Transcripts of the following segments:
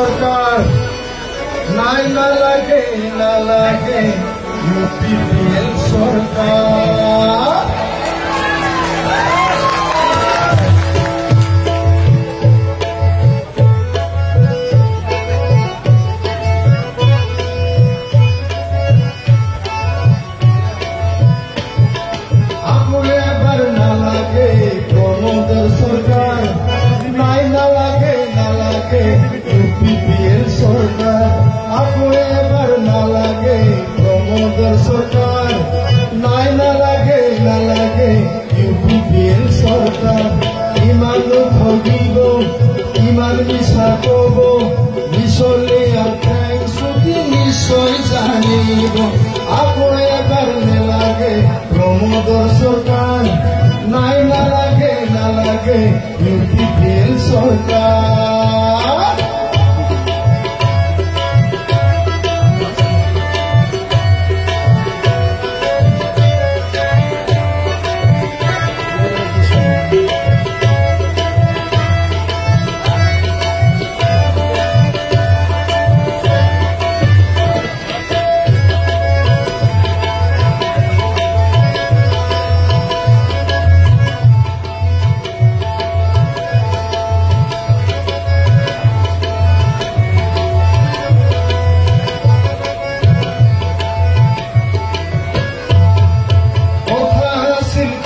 सरकार নাই নালাগে নালাগে UPPL सरकार सरकार নাই নালাগে নালাগে UPPL सरकार आपको एबार नालागे प्रमोदर सरकार নাই नालागे नालागे UPPL सरकार इमान ठगिब इमान मिसा कब मिसले आर सुधी निश्चय जानिब आपको एबार नालागे प्रमोदर सरकार নাই নালাগে নালাগে UPPL सरकार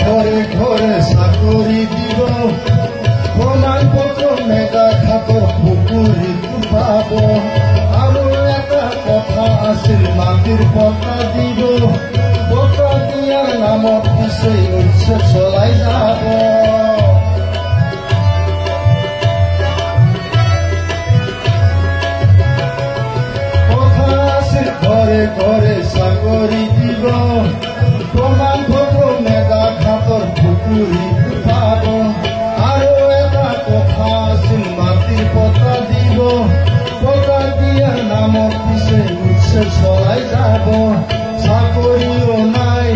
ঘরে ঘরে চাকরি দিব প্রমাণপত্র মেগা খাতৰ পুখুৰীত পাব আৰু এটা কথা আছিল মাটিৰ পট্টা দিব পট্টা দিয়াৰ নামত পিছে উৎসৱ চলাই যাব কথা আছিল ঘৰে ঘৰে চাকৰি দিব প্ৰমাণপত্ৰ মেগা খাতৰ পুখুৰীত পাব আৰু এটা কথা আছিল মাটিৰ পট্টা দিব পট্টা দিয়াৰ নামত পিছে উৎসৱ চলাই যাব চাকৰিও নাই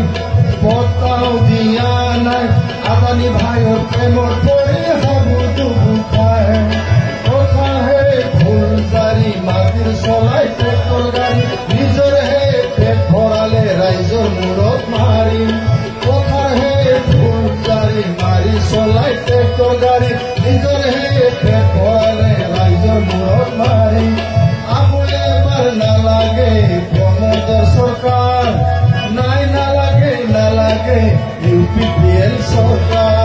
পট্টাও দিয়া নাই আদানী ভাইৰ প্ৰেমৰ পৰি হাবুটো বুখায় কথাহে ভুল জাৰি মাটিৰ চলাই ট্ৰেক্টৰ গাড়ী নিজৰহে পেট ভৰালে ৰাইজৰ মূৰত মাৰি কথাহে ভুল জাৰি মাৰি চলাই ট্ৰেক্টৰ গাড়ী নিজৰহে পেট ভৰালে ৰাইজৰ মূৰত মাৰি আপুনি এবাৰ নালাগে প্ৰমোদৰ सरकार নাই নালাগে নালাগে UPPL सरकार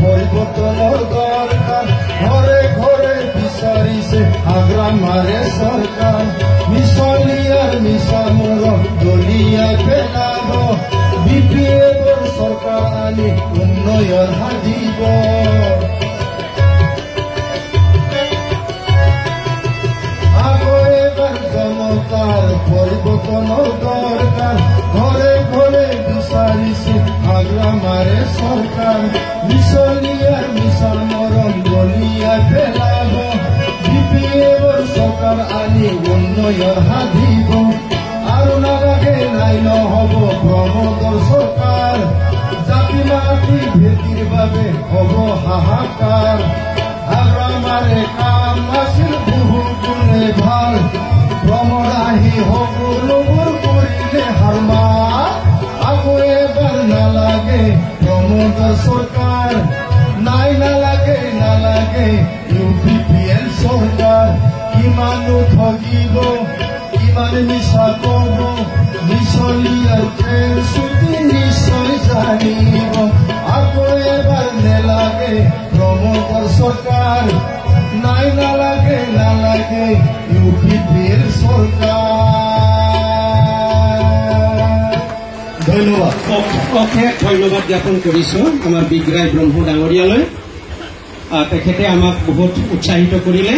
পরিবর্তনের দরকার ঘরে ঘরে বিচারিছে আগ্রা মারে সরকার মিশলিয়ার মিশামুর দলিয়া পেলাব BPL সরকার আনি উন্নয়ন হাজিব আগো এবার জনতার পরিবর্তনের দরকার ঘরে ঘরে বিচারিছে আগ্রা মারে সরকার মিশলিয়ার মিশাল মরম গলিয়া পেলাব BPL সরকার আনি উন্নয়ন হাজিব আৰু নালাগে নাই নহব প্ৰমোদৰ सरकार জাতি মাটি ভেটিৰ বাবে হব হাহাকাৰ আগ্ৰামাৰে কাম আছিল বহু গুণে ভাল প্ৰমোদ আহি সকলোবোৰ কৰিলে হাৰমা আকৌ এবাৰ নালাগে প্ৰমোদৰ सरकार নাই নালাগে নালাগে UPPL सरकार কিমানো ঠগিব কিমান মিছা কব মিছলিয়াৰ প্ৰেম সুধি নিশ্চয় জানিব আকৌ এবাৰ নালাগে প্ৰমোদৰ सरकार নাই নালাগে নালাগে UPPL सरकार ধন্যবাদ অশেষ ধন্যবাদ জ্ঞাপন কৰিছো আমাৰ বিগ্ৰাই ব্ৰহ্ম ডাঙৰীয়ালৈ তেখেতে আমাক বহুত উৎসাহিত কৰিলে।